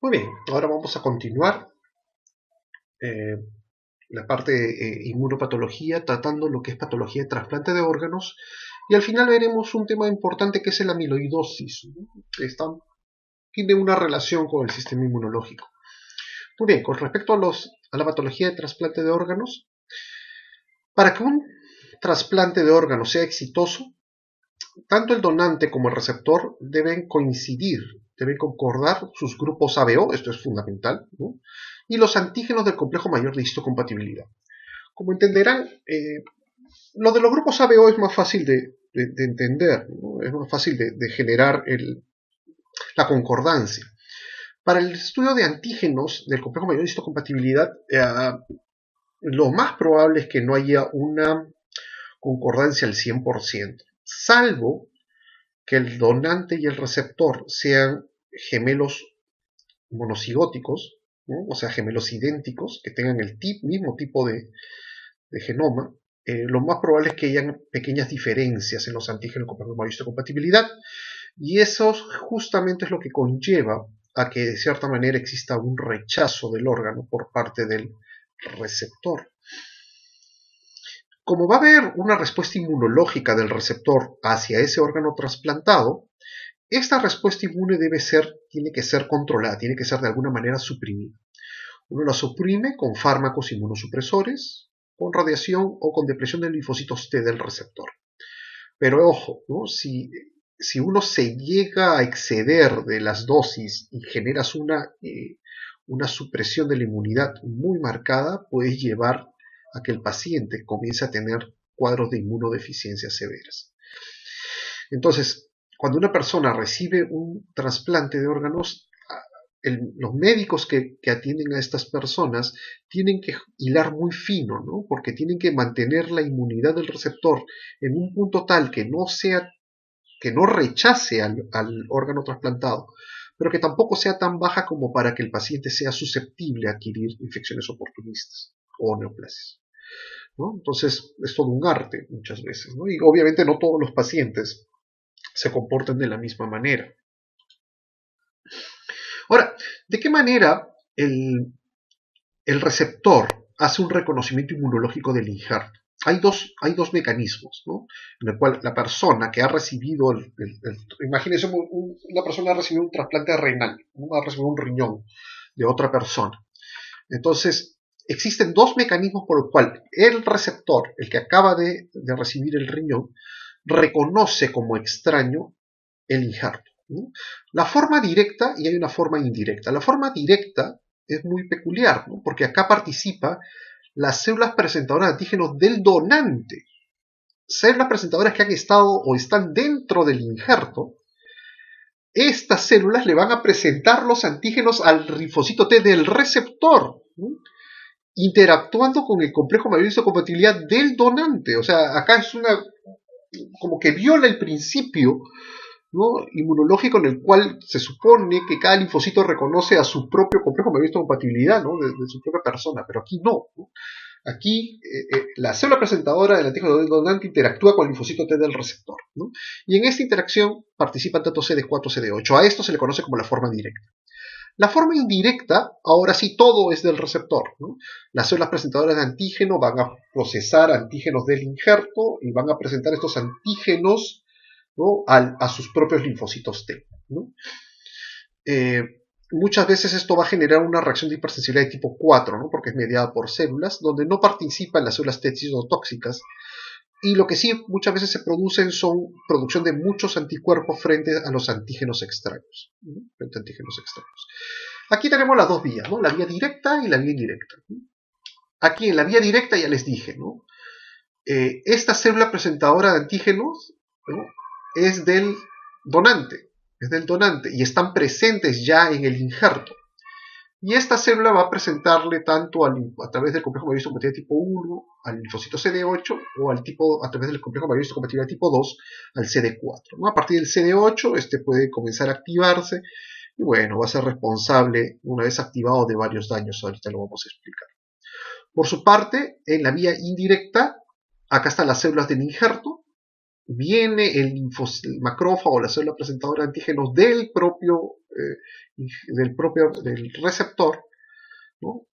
Muy bien, ahora vamos a continuar eh, la parte de inmunopatología, tratando lo que es patología de trasplante de órganos, y al final veremos un tema importante que es el amiloidosis, ¿no? Tiene una relación con el sistema inmunológico. Muy bien, con respecto a la patología de trasplante de órganos, para que un trasplante de órganos sea exitoso, tanto el donante como el receptor deben coincidir, deben concordar sus grupos ABO, esto es fundamental, ¿no? Y los antígenos del complejo mayor de histocompatibilidad. Como entenderán, lo de los grupos ABO es más fácil de entender, ¿no? Es más fácil de generar la concordancia. Para el estudio de antígenos del complejo mayor de histocompatibilidad, lo más probable es que no haya una concordancia al 100%, salvo que el donante y el receptor sean gemelos monocigóticos, ¿no? O sea, gemelos idénticos, que tengan el mismo tipo de genoma. Lo más probable es que hayan pequeñas diferencias en los antígenos con mayor histocompatibilidad, y eso justamente es lo que conlleva a que de cierta manera exista un rechazo del órgano por parte del receptor. Como va a haber una respuesta inmunológica del receptor hacia ese órgano trasplantado, esta respuesta inmune tiene que ser controlada, tiene que ser de alguna manera suprimida. Uno la suprime con fármacos inmunosupresores, con radiación o con depresión de linfocitos T del receptor. Pero ojo, ¿no? Si uno se llega a exceder de las dosis y generas una supresión de la inmunidad muy marcada, puede llevar a que el paciente comience a tener cuadros de inmunodeficiencias severas. Entonces, cuando una persona recibe un trasplante de órganos, los médicos que atienden a estas personas tienen que hilar muy fino, ¿no? Porque tienen que mantener la inmunidad del receptor en un punto tal que no rechace al órgano trasplantado, pero que tampoco sea tan baja como para que el paciente sea susceptible a adquirir infecciones oportunistas o neoplasias, ¿no? Entonces es todo un arte muchas veces, ¿no? Y obviamente no todos los pacientes se comportan de la misma manera. Ahora, ¿de qué manera el receptor hace un reconocimiento inmunológico del injerto? Hay dos mecanismos, ¿no? En el cual la persona que ha recibido imagínense, una persona ha recibido un trasplante renal, ¿no? Ha recibido un riñón de otra persona. Entonces, existen dos mecanismos por los cuales el receptor, el que acaba de recibir el riñón, reconoce como extraño el injerto, ¿no? La forma directa y hay una forma indirecta. La forma directa es muy peculiar, ¿no? Porque acá participa las células presentadoras de antígenos del donante, células presentadoras que han estado o están dentro del injerto. Estas células le van a presentar los antígenos al linfocito T del receptor, ¿no? Interactuando con el complejo mayor de histocompatibilidad del donante. O sea, acá es como que viola el principio, ¿no? Inmunológico en el cual se supone que cada linfocito reconoce a su propio complejo mayor de histocompatibilidad, ¿no? De su propia persona, pero aquí no, ¿no? Aquí la célula presentadora del antígeno del donante interactúa con el linfocito T del receptor, ¿no? Y en esta interacción participan tanto CD4 CD8. A esto se le conoce como la forma directa. La forma indirecta, ahora sí todo es del receptor, ¿no? Las células presentadoras de antígeno van a procesar antígenos del injerto y van a presentar estos antígenos, ¿no? A sus propios linfocitos T, ¿no? Muchas veces esto va a generar una reacción de hipersensibilidad de tipo 4, ¿no? Porque es mediada por células, donde no participan las células T citotóxicas, y lo que sí muchas veces se producen son producción de muchos anticuerpos frente a los antígenos extraños, ¿no? Frente a antígenos extraños. Aquí tenemos las dos vías, ¿no? La vía directa y la vía indirecta, ¿no? Aquí en la vía directa ya les dije, ¿no? Esta célula presentadora de antígenos, ¿no? es del donante, y están presentes ya en el injerto. Y esta célula va a presentarle tanto a través del complejo mayor histocompatibilidad tipo 1 al linfocito CD8 o a través del complejo mayor histocompatibilidad tipo 2 al CD4, ¿no? A partir del CD8 este puede comenzar a activarse y bueno, va a ser responsable una vez activado de varios daños, ahorita lo vamos a explicar. Por su parte, en la vía indirecta, acá están las células del injerto, viene el macrófago o la célula presentadora de antígenos del propio del receptor, ¿no?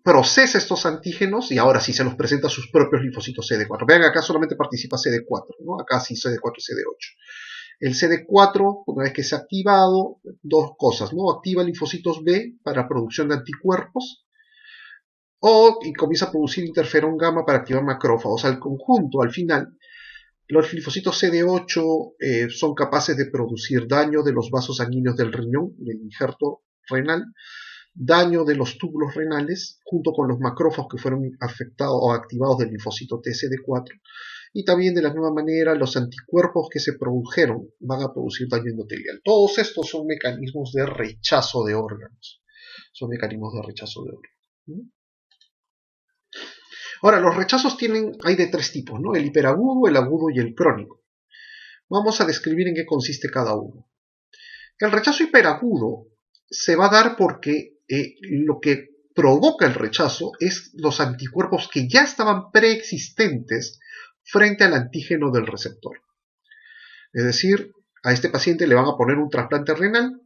Procesa estos antígenos y ahora sí se los presenta a sus propios linfocitos CD4. Vean, acá solamente participa CD4, ¿no? Acá sí CD4 y CD8. El CD4, una vez que se ha activado, dos cosas, ¿no? Activa linfocitos B para producción de anticuerpos y comienza a producir interferón gamma para activar macrófagos. Al conjunto, al final, los linfocitos CD8 son capaces de producir daño de los vasos sanguíneos del riñón, del injerto renal, daño de los túbulos renales, junto con los macrófagos que fueron afectados o activados del linfocito TCD4, y también de la misma manera los anticuerpos que se produjeron van a producir daño endotelial. Todos estos son mecanismos de rechazo de órganos. Son mecanismos de rechazo de órganos. Ahora, los rechazos hay de tres tipos, ¿no? El hiperagudo, el agudo y el crónico. Vamos a describir en qué consiste cada uno. El rechazo hiperagudo se va a dar porque lo que provoca el rechazo es los anticuerpos que ya estaban preexistentes frente al antígeno del receptor. Es decir, a este paciente le van a poner un trasplante renal,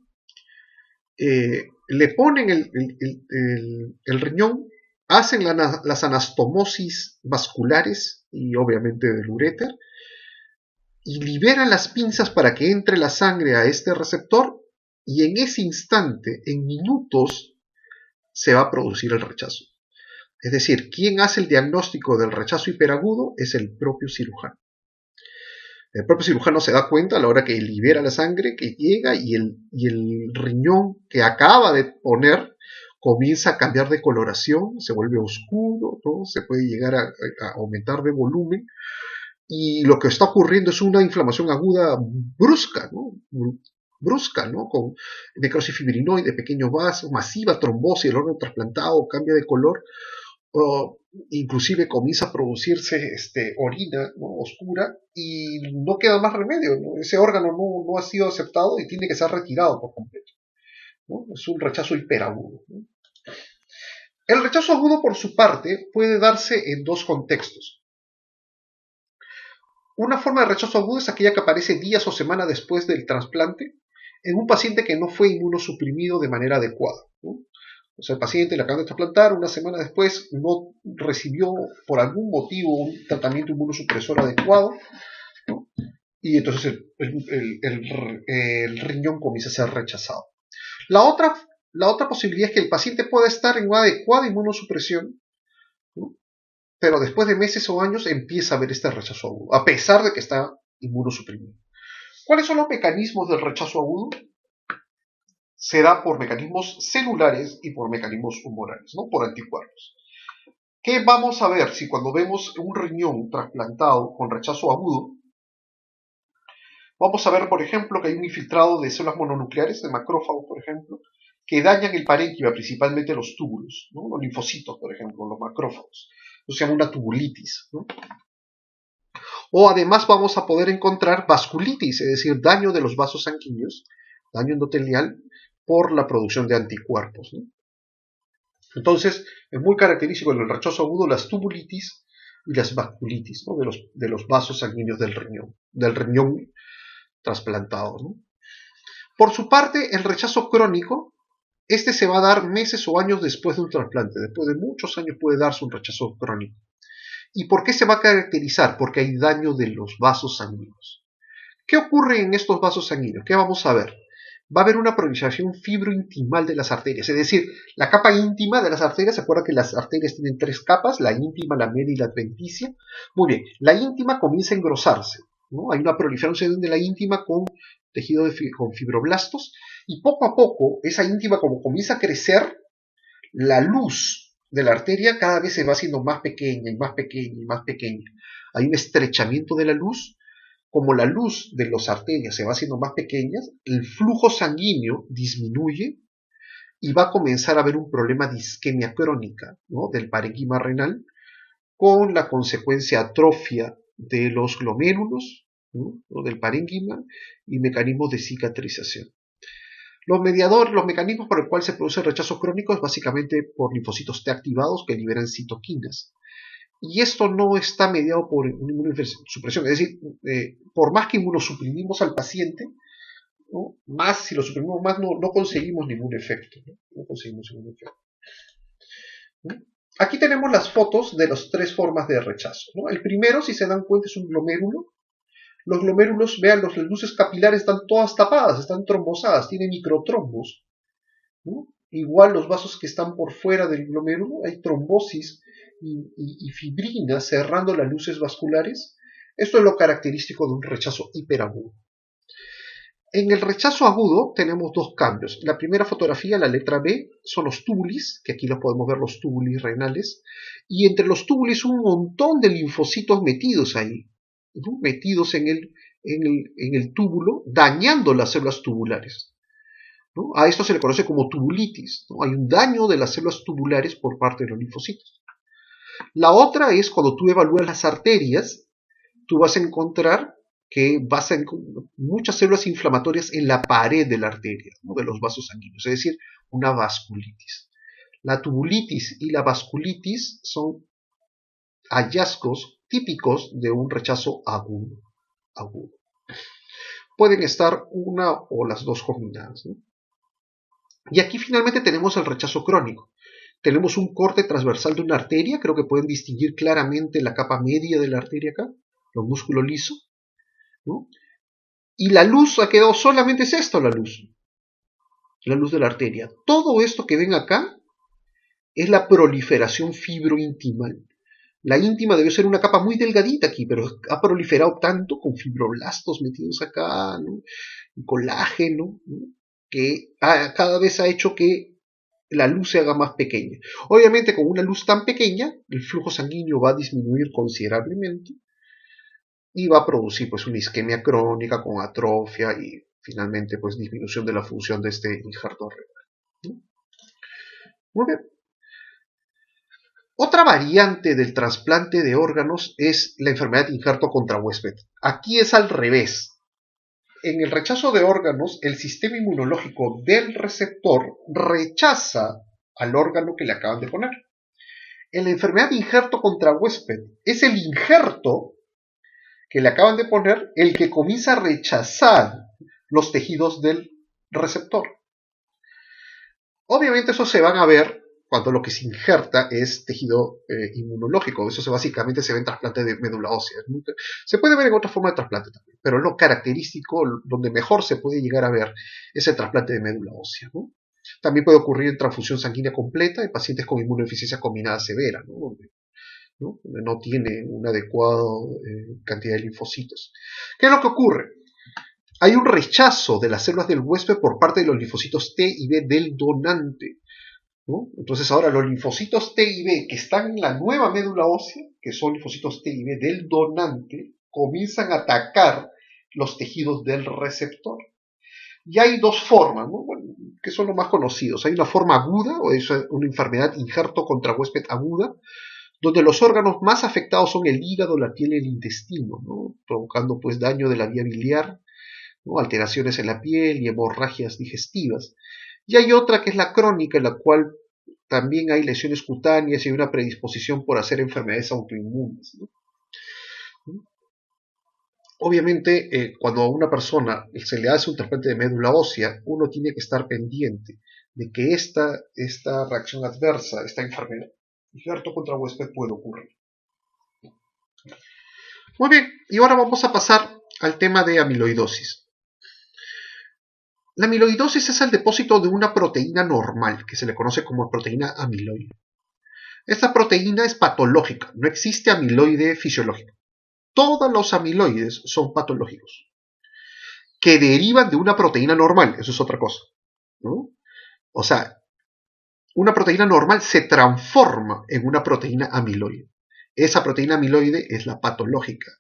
le ponen el riñón, hacen las anastomosis vasculares y obviamente del uréter, y liberan las pinzas para que entre la sangre a este receptor, y en ese instante, en minutos, se va a producir el rechazo. Es decir, quien hace el diagnóstico del rechazo hiperagudo es el propio cirujano. El propio cirujano se da cuenta a la hora que libera la sangre, que llega y el riñón que acaba de poner comienza a cambiar de coloración, se vuelve oscuro, ¿no? Se puede llegar a aumentar de volumen, y lo que está ocurriendo es una inflamación aguda brusca, ¿no? Brusca, ¿no? Con necrosis fibrinoide, pequeños vasos, masiva trombosis, el órgano trasplantado cambia de color, inclusive comienza a producirse orina, ¿no? Oscura, y no queda más remedio, ¿no? Ese órgano no ha sido aceptado y tiene que ser retirado por completo, ¿no? Es un rechazo hiperagudo, ¿no? El rechazo agudo, por su parte, puede darse en dos contextos. Una forma de rechazo agudo es aquella que aparece días o semanas después del trasplante en un paciente que no fue inmunosuprimido de manera adecuada, ¿no? O sea, el paciente le acaban de trasplantar, una semana después no recibió por algún motivo un tratamiento inmunosupresor adecuado, ¿no? Y entonces el riñón comienza a ser rechazado. La otra posibilidad es que el paciente pueda estar en una adecuada inmunosupresión, ¿no? Pero después de meses o años empieza a haber este rechazo agudo, a pesar de que está inmunosuprimido. ¿Cuáles son los mecanismos del rechazo agudo? Se da por mecanismos celulares y por mecanismos humorales, ¿no? Por anticuerpos. ¿Qué vamos a ver si cuando vemos un riñón trasplantado con rechazo agudo? Vamos a ver, por ejemplo, que hay un infiltrado de células mononucleares, de macrófagos, por ejemplo, que dañan el parénquima, principalmente los túbulos, ¿no? Los linfocitos, por ejemplo, los macrófagos. Eso se llama una tubulitis, ¿no? O además vamos a poder encontrar vasculitis, es decir, daño de los vasos sanguíneos, daño endotelial, por la producción de anticuerpos, ¿no? Entonces, es muy característico en el rechazo agudo las tubulitis y las vasculitis, ¿no? de los vasos sanguíneos del riñón trasplantado, ¿no? Por su parte, el rechazo crónico, se va a dar meses o años después de un trasplante. Después de muchos años puede darse un rechazo crónico. ¿Y por qué se va a caracterizar? Porque hay daño de los vasos sanguíneos. ¿Qué ocurre en estos vasos sanguíneos? ¿Qué vamos a ver? Va a haber una proliferación fibrointimal de las arterias, es decir, la capa íntima de las arterias. ¿Se acuerdan que las arterias tienen tres capas? La íntima, la media y la adventicia. Muy bien, la íntima comienza a engrosarse, ¿no? Hay una proliferación de la íntima con tejido con fibroblastos, y poco a poco esa íntima, como comienza a crecer, la luz de la arteria cada vez se va haciendo más pequeña y más pequeña y más pequeña. Hay un estrechamiento de la luz. Como la luz de las arterias se va haciendo más pequeña, el flujo sanguíneo disminuye y va a comenzar a haber un problema de isquemia crónica, ¿no? Del parénquima renal, con la consecuencia atrofia de los glomérulos, ¿no? Del parénquima, y mecanismos de cicatrización. Los mecanismos por el cual se produce el rechazo crónico es básicamente por linfocitos T activados que liberan citoquinas. Y esto no está mediado por inmunosupresión, es decir, por más que inmunosuprimimos al paciente, ¿no? Más, si lo suprimimos más, no conseguimos ningún efecto. No conseguimos ningún efecto. ¿No? Aquí tenemos las fotos de las tres formas de rechazo, ¿no? El primero, si se dan cuenta, es un glomérulo. Los glomérulos, vean, las luces capilares están todas tapadas, están trombosadas, tienen microtrombos, ¿no? Igual los vasos que están por fuera del glomérulo, hay trombosis y fibrina cerrando las luces vasculares. Esto es lo característico de un rechazo hiperagudo. En el rechazo agudo tenemos dos cambios. La primera fotografía, la letra B, son los túbulis, que aquí los podemos ver, los túbulis renales, y entre los túbulis un montón de linfocitos metidos ahí, ¿no? Metidos en el túbulo, dañando las células tubulares, ¿no? A esto se le conoce como tubulitis, ¿no? Hay un daño de las células tubulares por parte de los linfocitos. La otra es cuando tú evalúas las arterias, tú vas a encontrar que vas a encontrar muchas células inflamatorias en la pared de la arteria, ¿no? De los vasos sanguíneos, es decir, una vasculitis. La tubulitis y la vasculitis son hallazgos típicos de un rechazo agudo. Pueden estar una o las dos combinadas, ¿no? Y aquí finalmente tenemos el rechazo crónico. Tenemos un corte transversal de una arteria, creo que pueden distinguir claramente la capa media de la arteria acá, los músculos lisos, ¿no? Y la luz ha quedado solamente es esto, la luz de la arteria. Todo esto que ven acá es la proliferación fibrointimal. La íntima debió ser una capa muy delgadita aquí, pero ha proliferado tanto con fibroblastos metidos acá, ¿no? Y colágeno, ¿no? Que cada vez ha hecho que la luz se haga más pequeña. Obviamente con una luz tan pequeña, el flujo sanguíneo va a disminuir considerablemente y va a producir pues una isquemia crónica con atrofia y finalmente pues disminución de la función de este injerto renal, ¿no? Muy bien. Otra variante del trasplante de órganos es la enfermedad de injerto contra huésped. Aquí es al revés. En el rechazo de órganos, el sistema inmunológico del receptor rechaza al órgano que le acaban de poner. En la enfermedad de injerto contra huésped, es el injerto que le acaban de poner el que comienza a rechazar los tejidos del receptor. Obviamente eso se van a ver cuando lo que se injerta es tejido inmunológico. Eso básicamente se ve en trasplantes de médula ósea. Se puede ver en otra forma de trasplante también, pero lo característico, donde mejor se puede llegar a ver, es el trasplante de médula ósea, ¿no? También puede ocurrir en transfusión sanguínea completa en pacientes con inmunodeficiencia combinada severa, ¿no? Donde no tiene una adecuada cantidad de linfocitos. ¿Qué es lo que ocurre? Hay un rechazo de las células del huésped por parte de los linfocitos T y B del donante, ¿no? Entonces ahora los linfocitos T y B que están en la nueva médula ósea, que son linfocitos T y B del donante, comienzan a atacar los tejidos del receptor. Y hay dos formas, ¿no? Bueno, que son los más conocidos. Hay una forma aguda, o es una enfermedad injerto contra huésped aguda, donde los órganos más afectados son el hígado, la piel y el intestino, ¿no? Provocando pues daño de la vía biliar, ¿no? Alteraciones en la piel y hemorragias digestivas. Y hay otra que es la crónica, en la cual también hay lesiones cutáneas y una predisposición por hacer enfermedades autoinmunes, ¿no? Obviamente, cuando a una persona se le hace un trasplante de médula ósea, uno tiene que estar pendiente de que esta reacción adversa, esta enfermedad, injerto contra huésped, puede ocurrir. Muy bien, y ahora vamos a pasar al tema de amiloidosis. La amiloidosis es el depósito de una proteína normal, que se le conoce como proteína amiloide. Esta proteína es patológica, no existe amiloide fisiológico. Todos los amiloides son patológicos, que derivan de una proteína normal, eso es otra cosa, ¿no? O sea, una proteína normal se transforma en una proteína amiloide. Esa proteína amiloide es la patológica,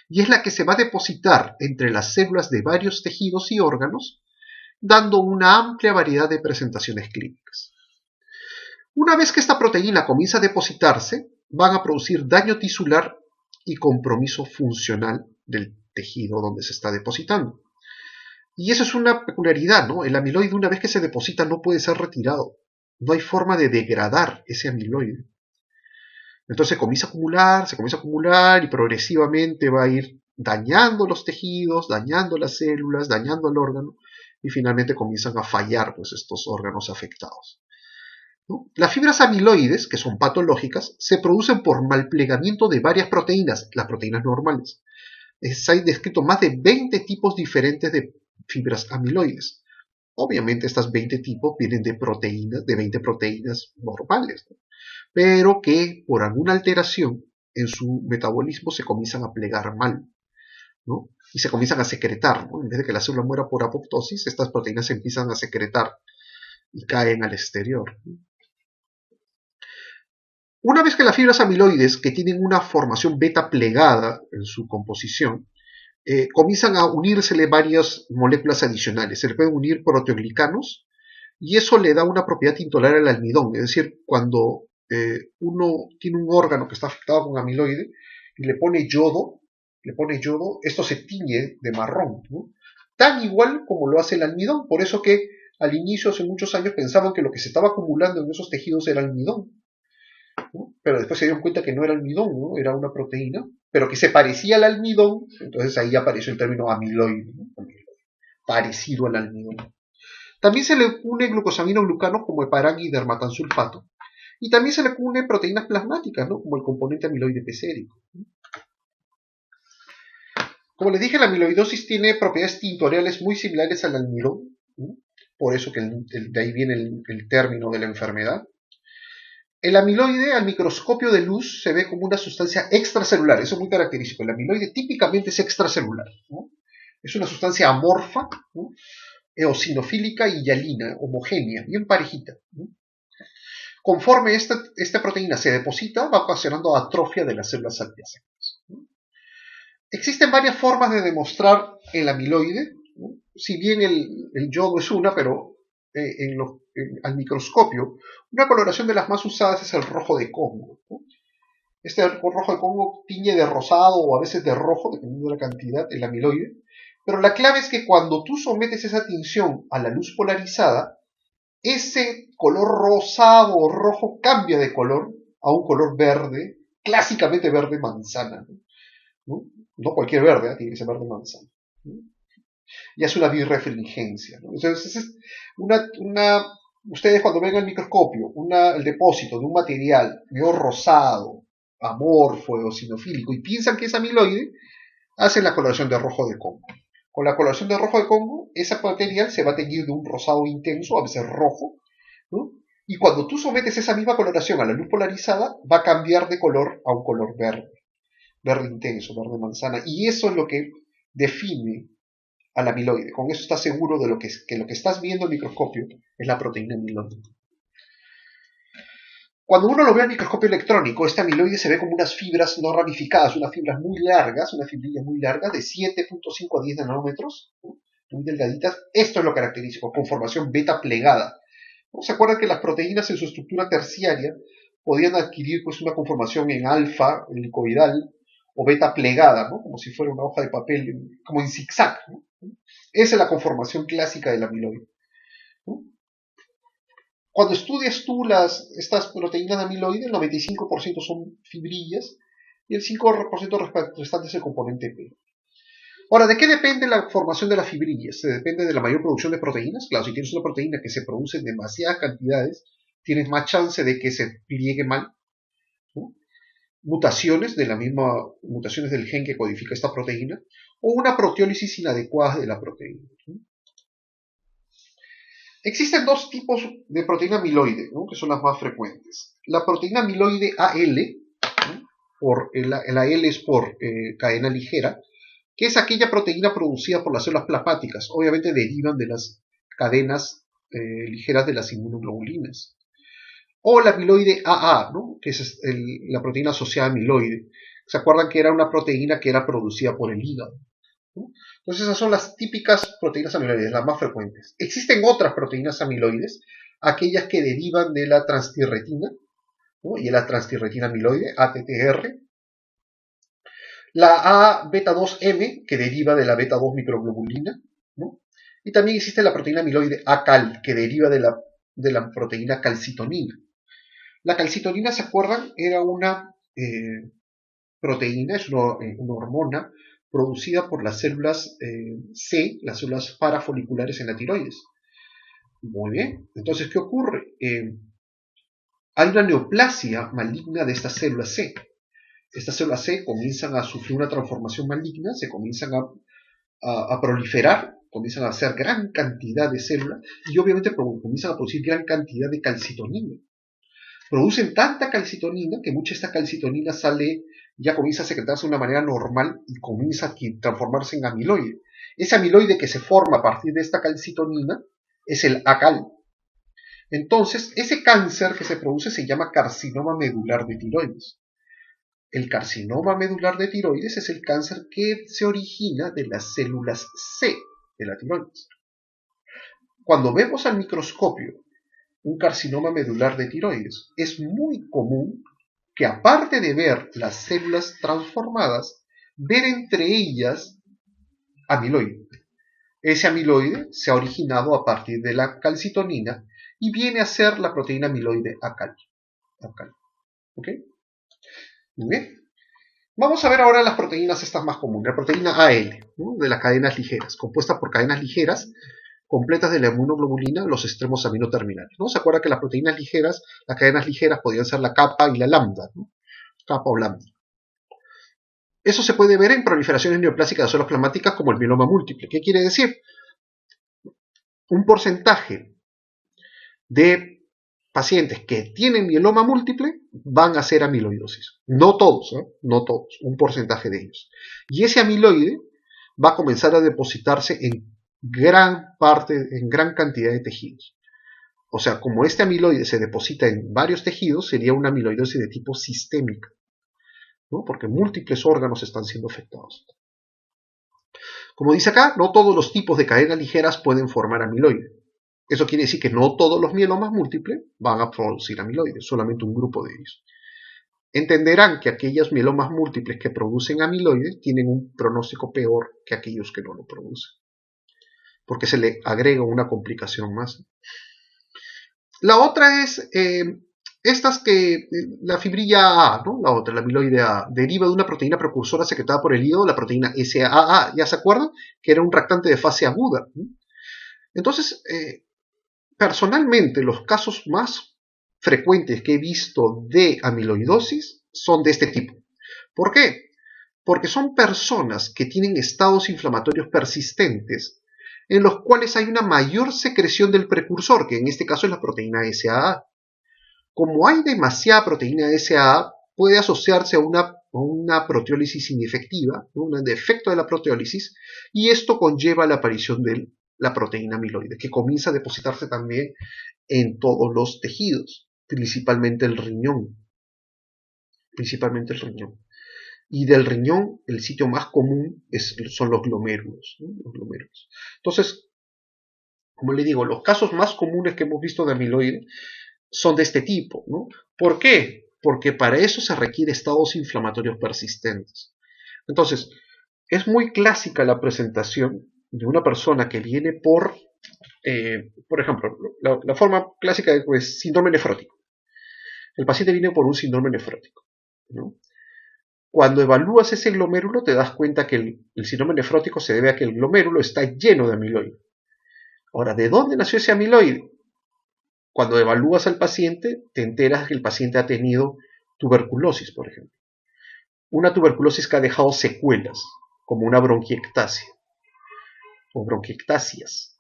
y es la que se va a depositar entre las células de varios tejidos y órganos, dando una amplia variedad de presentaciones clínicas. Una vez que esta proteína comienza a depositarse, van a producir daño tisular y compromiso funcional del tejido donde se está depositando. Y eso es una peculiaridad, ¿no? El amiloide, una vez que se deposita, no puede ser retirado. No hay forma de degradar ese amiloide. Entonces se comienza a acumular y progresivamente va a ir dañando los tejidos, dañando las células, dañando el órgano, y finalmente comienzan a fallar pues, estos órganos afectados, ¿no? Las fibras amiloides, que son patológicas, se producen por malplegamiento de varias proteínas, las proteínas normales. Se han descrito más de 20 tipos diferentes de fibras amiloides. Obviamente estas 20 tipos vienen de proteínas, de 20 proteínas normales, ¿no? Pero que por alguna alteración en su metabolismo se comienzan a plegar mal, ¿no? Y se comienzan a secretar, ¿no? En vez de que la célula muera por apoptosis, estas proteínas se empiezan a secretar y caen al exterior, ¿no? Una vez que las fibras amiloides, que tienen una formación beta plegada en su composición, comienzan a unírsele varias moléculas adicionales. Se le pueden unir proteoglicanos y eso le da una propiedad intolerable al almidón. Es decir, cuando uno tiene un órgano que está afectado con amiloide y le pone yodo, esto se tiñe de marrón, ¿no? Tan igual como lo hace el almidón. Por eso que al inicio, hace muchos años, pensaban que lo que se estaba acumulando en esos tejidos era almidón, ¿no? Pero después se dieron cuenta que no era almidón, ¿no? Era una proteína, pero que se parecía al almidón, entonces ahí apareció el término amiloide, ¿no? Parecido al almidón. También se le une glucosaminoglutano como heparán y dermatansulfato, y también se le une proteínas plasmáticas, ¿no? Como el componente amiloide P sérico. Como les dije, la amiloidosis tiene propiedades tintoriales muy similares al almidón, ¿no? Por eso que de ahí viene el término de la enfermedad. El amiloide al microscopio de luz se ve como una sustancia extracelular, eso es muy característico. El amiloide típicamente es extracelular, ¿no? Es una sustancia amorfa, ¿no? Eosinofílica y hialina, homogénea, bien parejita, ¿no? Conforme esta proteína se deposita, va ocasionando atrofia de las células adyacentes, ¿no? Existen varias formas de demostrar el amiloide, ¿no? Si bien el yodo es una, pero al microscopio, una coloración de las más usadas es el rojo de Congo, ¿no? Este rojo de Congo tiñe de rosado o a veces de rojo, dependiendo de la cantidad, el amiloide. Pero la clave es que cuando tú sometes esa tinción a la luz polarizada, ese color rosado o rojo cambia de color a un color verde, clásicamente verde manzana, ¿no? No cualquier verde, ¿eh? Tiene que ser verde manzana, ¿no? Y hace una birrefringencia, ¿no? Entonces, es ustedes cuando ven el microscopio el depósito de un material medio rosado, amorfo, eosinofílico, y piensan que es amiloide, hacen la coloración de rojo de Congo. Con la coloración de rojo de Congo, ese material se va a teñir de un rosado intenso, a veces rojo, ¿no? Y cuando tú sometes esa misma coloración a la luz polarizada, va a cambiar de color a un color verde, verde intenso, verde manzana, y eso es lo que define al amiloide. Con eso estás seguro de que lo que estás viendo en el microscopio es la proteína amiloide. Cuando uno lo ve al microscopio electrónico, este amiloide se ve como unas fibras no ramificadas, unas fibras muy largas, unas fibrillas muy largas, de 7.5 a 10 nanómetros, ¿no? Muy delgaditas. Esto es lo característico, con formación beta plegada. ¿No? ¿Se acuerdan que las proteínas en su estructura terciaria podían adquirir pues, una conformación en alfa, helicoidal, o beta plegada, ¿no? Como si fuera una hoja de papel, como en zigzag, ¿no? Esa es la conformación clásica del amiloide, ¿no? Cuando estudias tú estas proteínas de amiloide, el 95% son fibrillas y el 5% restante es el componente P. Ahora, ¿de qué depende la formación de las fibrillas? ¿Se depende de la mayor producción de proteínas? Claro, si tienes una proteína que se produce en demasiadas cantidades, tienes más chance de que se pliegue mal, ¿no? Mutaciones del gen que codifica esta proteína, o una proteólisis inadecuada de la proteína, ¿no? Existen dos tipos de proteína amiloide, ¿no? Que son las más frecuentes. La proteína amiloide AL, ¿no? La AL es por cadena ligera, que es aquella proteína producida por las células plasmáticas. Obviamente derivan de las cadenas ligeras de las inmunoglobulinas. O la amiloide AA, ¿no? Que es la proteína asociada a amiloide. ¿Se acuerdan que era una proteína que era producida por el hígado, ¿no? Entonces esas son las típicas proteínas amiloides, las más frecuentes. Existen otras proteínas amiloides, aquellas que derivan de la transtirretina, ¿no? Y la transtirretina amiloide, ATTR. La A beta 2M, que deriva de la beta 2 microglobulina, ¿no? Y también existe la proteína amiloide ACAL, que deriva de la proteína calcitonina. La calcitonina, ¿se acuerdan? Era una proteína, es una hormona producida por las células C, las células parafoliculares en la tiroides. Muy bien, entonces, ¿qué ocurre? Hay una neoplasia maligna de estas células C. Estas células C comienzan a sufrir una transformación maligna, se comienzan a proliferar, comienzan a hacer gran cantidad de células y obviamente comienzan a producir gran cantidad de calcitonina. Producen tanta calcitonina que mucha de esta calcitonina ya comienza a secretarse de una manera normal y comienza a transformarse en amiloide. Ese amiloide que se forma a partir de esta calcitonina es el ACAL. Entonces, ese cáncer que se produce se llama carcinoma medular de tiroides. El carcinoma medular de tiroides es el cáncer que se origina de las células C de la tiroides. Cuando vemos al microscopio un carcinoma medular de tiroides, es muy común que aparte de ver las células transformadas, ver entre ellas amiloide. Ese amiloide se ha originado a partir de la calcitonina y viene a ser la proteína amiloide ACAL. ¿Ok? Muy bien. Vamos a ver ahora las proteínas estas más comunes. La proteína AL, ¿no? De las cadenas ligeras, compuesta por cadenas ligeras completas de la inmunoglobulina, los extremos aminoterminales, ¿no? ¿Se acuerda que las proteínas ligeras, las cadenas ligeras podían ser la kappa y la lambda, ¿no? Kappa o lambda. Eso se puede ver en proliferaciones neoplásicas de células plasmáticas como el mieloma múltiple. ¿Qué quiere decir? Un porcentaje de pacientes que tienen mieloma múltiple van a hacer amiloidosis. No todos, no todos, un porcentaje de ellos. Y ese amiloide va a comenzar a depositarse en gran cantidad de tejidos. O sea, como este amiloide se deposita en varios tejidos, sería una amiloidosis de tipo sistémica, ¿no? Porque múltiples órganos están siendo afectados. Como dice acá, no todos los tipos de cadenas ligeras pueden formar amiloide. Eso quiere decir que no todos los mielomas múltiples van a producir amiloide, solamente un grupo de ellos. Entenderán que aquellos mielomas múltiples que producen amiloide tienen un pronóstico peor que aquellos que no lo producen, porque se le agrega una complicación más. La otra es la fibrilla A, ¿no? La otra, la amiloide A, deriva de una proteína precursora secretada por el hígado, la proteína SAA. ¿Ya se acuerdan? Que era un reactante de fase aguda, ¿no? Entonces, personalmente, los casos más frecuentes que he visto de amiloidosis son de este tipo. ¿Por qué? Porque son personas que tienen estados inflamatorios persistentes en los cuales hay una mayor secreción del precursor, que en este caso es la proteína SAA. Como hay demasiada proteína SAA, puede asociarse a una proteólisis inefectiva, un defecto de la proteólisis, y esto conlleva la aparición de la proteína amiloide, que comienza a depositarse también en todos los tejidos, principalmente el riñón. Y del riñón, el sitio más común son los glomérulos, ¿no? Los glomérulos. Entonces, como le digo, los casos más comunes que hemos visto de amiloide son de este tipo, ¿no? ¿Por qué? Porque para eso se requiere estados inflamatorios persistentes. Entonces, es muy clásica la presentación de una persona que viene por ejemplo, la forma clásica es síndrome nefrótico. El paciente viene por un síndrome nefrótico, ¿no? Cuando evalúas ese glomérulo te das cuenta que el síndrome nefrótico se debe a que el glomérulo está lleno de amiloide. Ahora, ¿de dónde nació ese amiloide? Cuando evalúas al paciente, te enteras que el paciente ha tenido tuberculosis, por ejemplo. Una tuberculosis que ha dejado secuelas, como una bronquiectasia o bronquiectasias.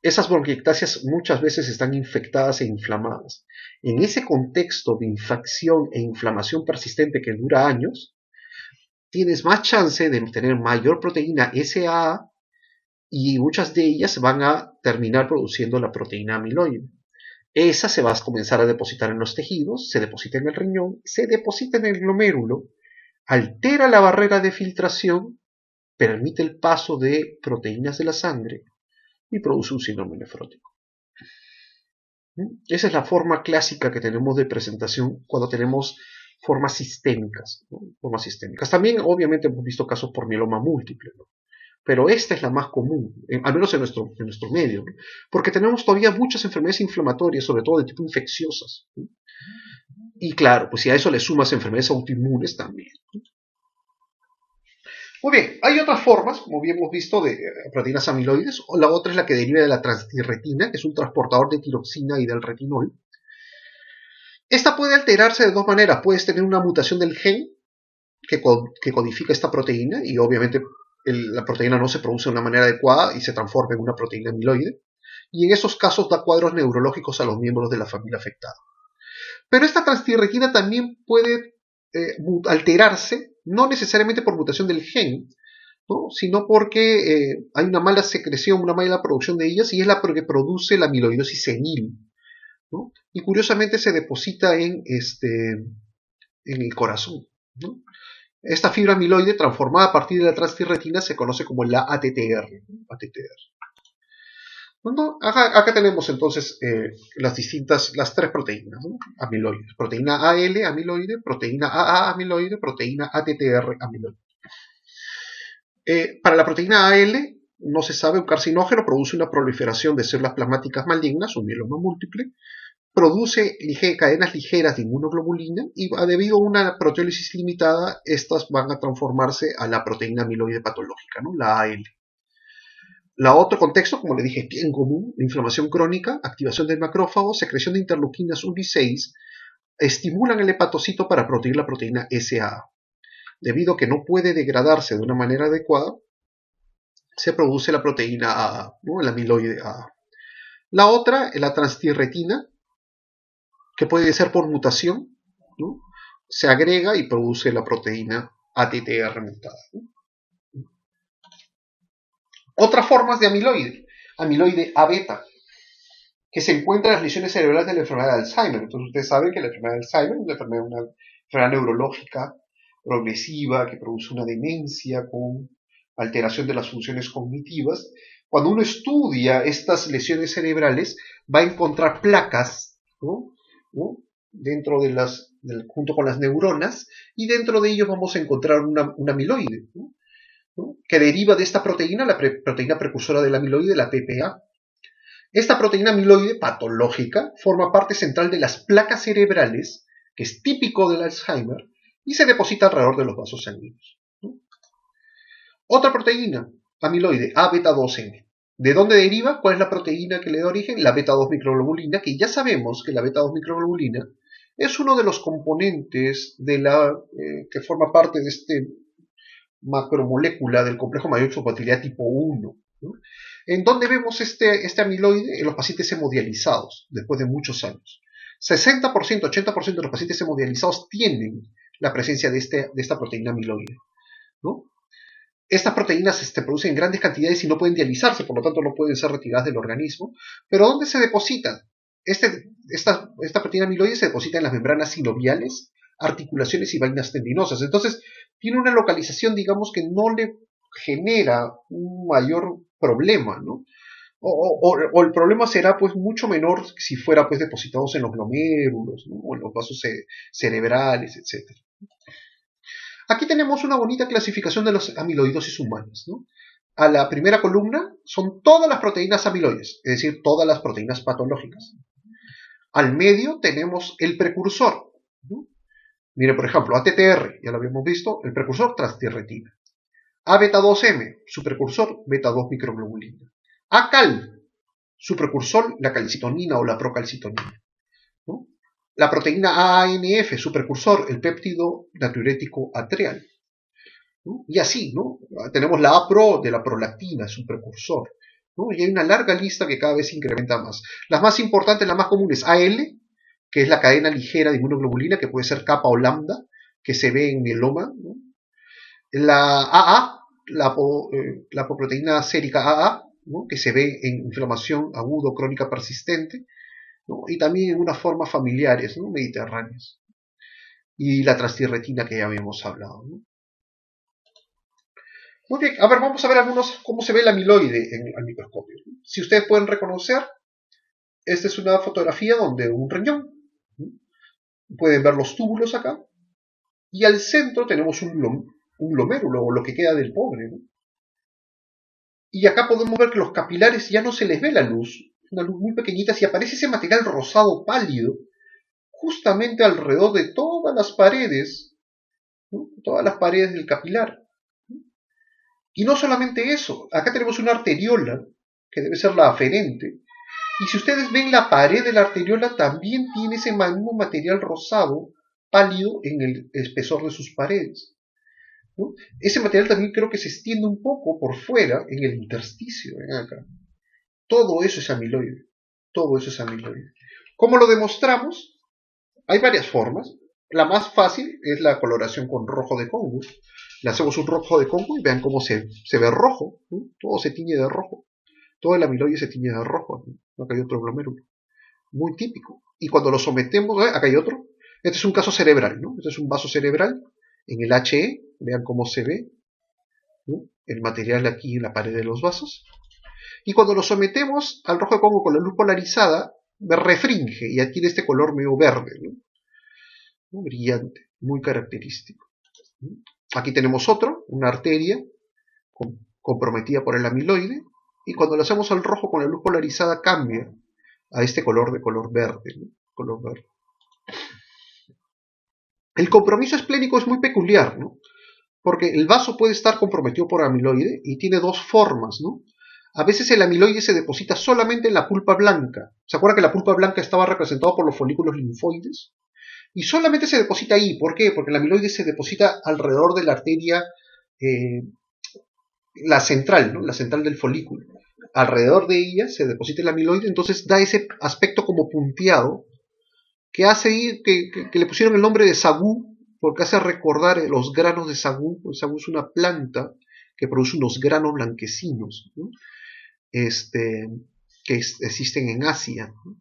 Esas bronquiectasias muchas veces están infectadas e inflamadas. En ese contexto de infección e inflamación persistente que dura años, tienes más chance de tener mayor proteína SAA y muchas de ellas van a terminar produciendo la proteína amiloide. Esa se va a comenzar a depositar en los tejidos, se deposita en el riñón, se deposita en el glomérulo, altera la barrera de filtración, permite el paso de proteínas de la sangre y produce un síndrome nefrótico. Esa es la forma clásica que tenemos de presentación cuando tenemos formas sistémicas, ¿no? Formas sistémicas. También, obviamente, hemos visto casos por mieloma múltiple, ¿no? Pero esta es la más común, al menos en nuestro medio, ¿no? Porque tenemos todavía muchas enfermedades inflamatorias, sobre todo de tipo infecciosas, ¿no? Y claro, pues si a eso le sumas enfermedades autoinmunes también, ¿no? Muy bien, hay otras formas, como bien hemos visto, de proteínas amiloides. La otra es la que deriva de la transtirretina, que es un transportador de tiroxina y del retinol. Esta puede alterarse de dos maneras. Puedes tener una mutación del gen que codifica esta proteína y obviamente la proteína no se produce de una manera adecuada y se transforma en una proteína amiloide. Y en esos casos da cuadros neurológicos a los miembros de la familia afectada. Pero esta transtirretina también puede alterarse, no necesariamente por mutación del gen, ¿no? Sino porque hay una mala secreción, una mala producción de ellas y es la que produce la amiloidosis senil, ¿no? Y curiosamente se deposita en el corazón, ¿no? Esta fibra amiloide transformada a partir de la transtirretina se conoce como la ATTR, ¿no? ATTR. Bueno, acá tenemos entonces las tres proteínas, ¿no? Amiloides. Proteína AL amiloide, proteína AA amiloide, proteína ATTR amiloide. Para la proteína AL no se sabe, un carcinógeno produce una proliferación de células plasmáticas malignas, un mieloma múltiple, produce cadenas ligeras de inmunoglobulina y debido a una proteólisis limitada, estas van a transformarse a la proteína amiloide patológica, ¿no? La AL. La otro contexto, como le dije, bien común, la inflamación crónica, activación del macrófago, secreción de interleuquinas 1 y 6, estimulan el hepatocito para producir la proteína SAA. Debido a que no puede degradarse de una manera adecuada, se produce la proteína AA, ¿no? El amiloide AA. La otra, la transtirretina, que puede ser por mutación, ¿no? Se agrega y produce la proteína ATTR mutada, ¿no? Otras formas de amiloide A-beta, que se encuentra en las lesiones cerebrales de la enfermedad de Alzheimer. Entonces ustedes saben que la enfermedad de Alzheimer es una enfermedad neurológica progresiva que produce una demencia con alteración de las funciones cognitivas. Cuando uno estudia estas lesiones cerebrales va a encontrar placas, ¿no? Dentro junto con las neuronas, y dentro de ellos vamos a encontrar un amiloide, ¿no? Que deriva de esta proteína, la proteína precursora del amiloide, la PPA. Esta proteína amiloide patológica forma parte central de las placas cerebrales, que es típico del Alzheimer, y se deposita alrededor de los vasos sanguíneos, ¿no? Otra proteína amiloide, A-beta-2M. ¿De dónde deriva? ¿Cuál es la proteína que le da origen? La beta-2 microglobulina, que ya sabemos que la beta-2 microglobulina es uno de los componentes que forma parte de este macromolécula del complejo mayor de tipo 1, ¿no? En donde vemos este amiloide en los pacientes hemodializados después de muchos años. 60%, 80% de los pacientes hemodializados tienen la presencia de esta proteína amiloide, ¿no? Estas proteínas se producen en grandes cantidades y no pueden dializarse, por lo tanto no pueden ser retiradas del organismo. Pero ¿dónde se depositan? Esta proteína amiloide se deposita en las membranas sinoviales, articulaciones y vainas tendinosas. Entonces, tiene una localización, digamos, que no le genera un mayor problema, ¿no? O el problema será pues mucho menor si fuera pues depositados en los glomérulos, ¿no? O en los vasos cerebrales, etc. Aquí tenemos una bonita clasificación de las amiloidosis humanas, ¿no? A la primera columna son todas las proteínas amiloides, es decir, todas las proteínas patológicas. Al medio tenemos el precursor, ¿no? Mire, por ejemplo, ATTR, ya lo habíamos visto, el precursor transtirretina. A-beta-2M, su precursor beta-2 microglobulina. ACAL, su precursor la calcitonina o la procalcitonina, ¿no? La proteína AANF, su precursor, el péptido natriurético atrial, ¿no? Y así, ¿no? Tenemos la APRO de la prolactina, su precursor, ¿no? Y hay una larga lista que cada vez se incrementa más. Las más importantes, las más comunes, AL, que es la cadena ligera de inmunoglobulina, que puede ser kappa o lambda, que se ve en mieloma, ¿no? La AA, la apoproteína sérica AA, ¿no? Que se ve en inflamación aguda o crónica persistente, ¿no? Y también en unas formas familiares, ¿no? Mediterráneas. Y la transtirretina que ya habíamos hablado, ¿no? Muy bien, a ver, vamos a ver cómo se ve el amiloide al microscopio. Si ustedes pueden reconocer, esta es una fotografía donde un riñón, ¿no? Pueden ver los túbulos acá, y al centro tenemos un glomérulo, o lo que queda del pobre, ¿no? Y acá podemos ver que los capilares ya no se les ve la luz, una luz muy pequeñita, y aparece ese material rosado pálido justamente alrededor de todas las paredes, ¿no? Todas las paredes del capilar, ¿no? Y no solamente eso, acá tenemos una arteriola, que debe ser la aferente, y si ustedes ven la pared de la arteriola también tiene ese mismo material rosado, pálido en el espesor de sus paredes, ¿no? Ese material también creo que se extiende un poco por fuera en el intersticio, ven acá. Todo eso es amiloide, todo eso es amiloide. ¿Cómo lo demostramos? Hay varias formas. La más fácil es la coloración con rojo de Congo. Le hacemos un rojo de Congo y vean cómo se ve rojo, ¿no? Todo se tiñe de rojo. Todo el amiloide se tiñe de rojo. ¿No? Acá hay otro glomérulo. Muy típico. Y cuando lo sometemos, acá hay otro. Este es un caso cerebral, ¿no? Este es un vaso cerebral en el HE. Vean cómo se ve, ¿no? El material aquí en la pared de los vasos. Y cuando lo sometemos al rojo de Congo con la luz polarizada, refringe y adquiere este color medio verde, ¿no? Muy brillante, muy característico. Aquí tenemos otro, una arteria comprometida por el amiloide, y cuando lo hacemos al rojo con la luz polarizada cambia a este color de color verde, ¿no? Color verde. El compromiso esplénico es muy peculiar, ¿no? Porque el vaso puede estar comprometido por amiloide y tiene dos formas, ¿no? A veces el amiloide se deposita solamente en la pulpa blanca. ¿Se acuerdan que la pulpa blanca estaba representada por los folículos linfoides? Y solamente se deposita ahí. ¿Por qué? Porque el amiloide se deposita alrededor de la arteria, la central, ¿no? La central del folículo. Alrededor de ella se deposita el amiloide, entonces da ese aspecto como punteado, que hace que le pusieron el nombre de sagú, porque hace recordar los granos de sagú. El sagú es una planta que produce unos granos blanquecinos, ¿no? Que existen en Asia, ¿no?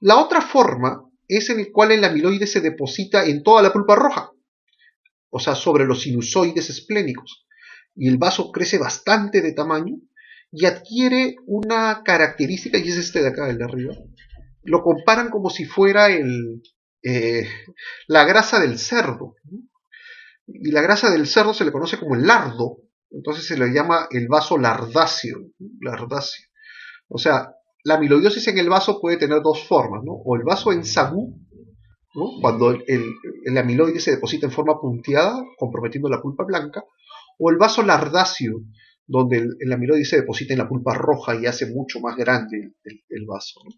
La otra forma es en el cual el amiloide se deposita en toda la pulpa roja, o sea, sobre los sinusoides esplénicos, y el vaso crece bastante de tamaño y adquiere una característica, y es este de acá, el de arriba. Lo comparan como si fuera la grasa del cerdo, ¿no? Y la grasa del cerdo se le conoce como el lardo, entonces se le llama el vaso lardáceo, lardáceo. O sea, la amiloidosis en el vaso puede tener dos formas, ¿no? O el vaso en sagú, ¿no? Cuando el amiloide se deposita en forma punteada, comprometiendo la pulpa blanca, o el vaso lardáceo, donde el amiloide se deposita en la pulpa roja y hace mucho más grande el vaso, ¿no?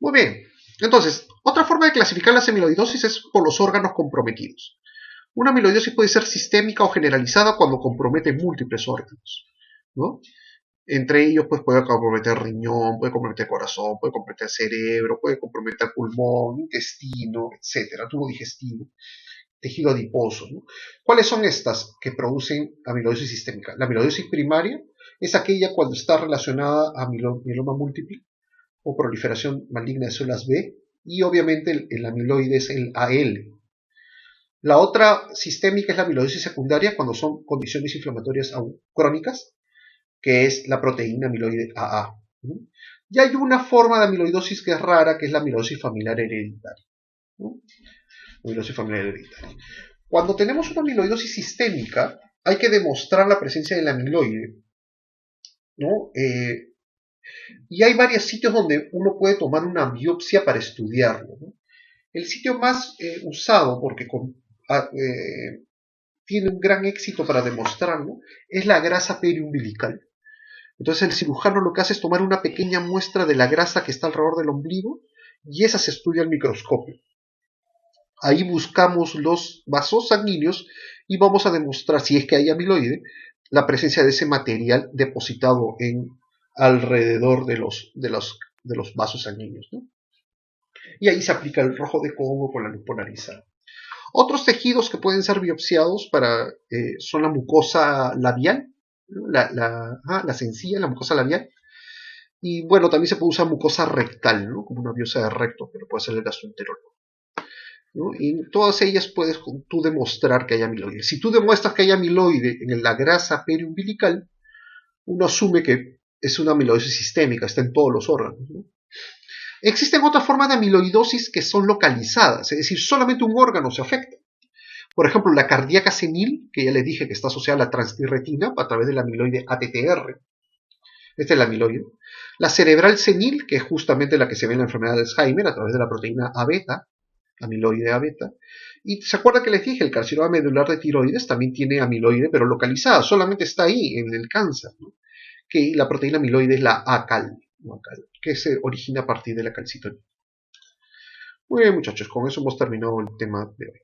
Muy bien, entonces, otra forma de clasificar la amiloidosis es por los órganos comprometidos. Una amiloidosis puede ser sistémica o generalizada cuando compromete múltiples órganos, ¿no? Entre ellos, pues, puede comprometer riñón, puede comprometer corazón, puede comprometer cerebro, puede comprometer pulmón, intestino, etcétera, tubo digestivo, tejido adiposo, ¿no? ¿Cuáles son estas que producen amiloidosis sistémica? La amiloidosis primaria es aquella cuando está relacionada a mieloma múltiple o proliferación maligna de células B, y obviamente el amiloide es el AL. La otra sistémica es la amiloidosis secundaria cuando son condiciones inflamatorias crónicas, que es la proteína amiloide AA. ¿No? Y hay una forma de amiloidosis que es rara, que es la amiloidosis familiar hereditaria, ¿no? Amiloidosis familiar hereditaria. Cuando tenemos una amiloidosis sistémica, hay que demostrar la presencia del amiloide, ¿no? Y hay varios sitios donde uno puede tomar una biopsia para estudiarlo, ¿no? El sitio más usado, porque tiene un gran éxito para demostrarlo, es la grasa periumbilical. Entonces el cirujano lo que hace es tomar una pequeña muestra de la grasa que está alrededor del ombligo y esa se estudia al microscopio. Ahí buscamos los vasos sanguíneos y vamos a demostrar, si es que hay amiloide, la presencia de ese material depositado alrededor de los vasos sanguíneos, ¿no? Y ahí se aplica el rojo de Congo con la luz polarizada. Otros tejidos que pueden ser biopsiados son la mucosa labial, ¿no? La sencilla, la mucosa labial. Y bueno, también se puede usar mucosa rectal, ¿no? Como una biopsia de recto, pero puede ser el gastroenterólogo, ¿no? Y en todas ellas puedes tú demostrar que hay amiloide. Si tú demuestras que hay amiloide en la grasa periumbilical, uno asume que es una amiloidosis sistémica, está en todos los órganos, ¿no? Existen otras formas de amiloidosis que son localizadas, es decir, solamente un órgano se afecta. Por ejemplo, la cardíaca senil, que ya les dije que está asociada a la transtirretina a través del amiloide ATTR. Este es el amiloide. La cerebral senil, que es justamente la que se ve en la enfermedad de Alzheimer a través de la proteína A beta. amiloide A beta. Y se acuerda que les dije, el carcinoma medular de tiroides también tiene amiloide, pero localizada, solamente está ahí, en el cáncer, ¿no? Que la proteína amiloide es la ACAL, que se origina a partir de la calcitonina. Muy bien, muchachos, con eso hemos terminado el tema de hoy.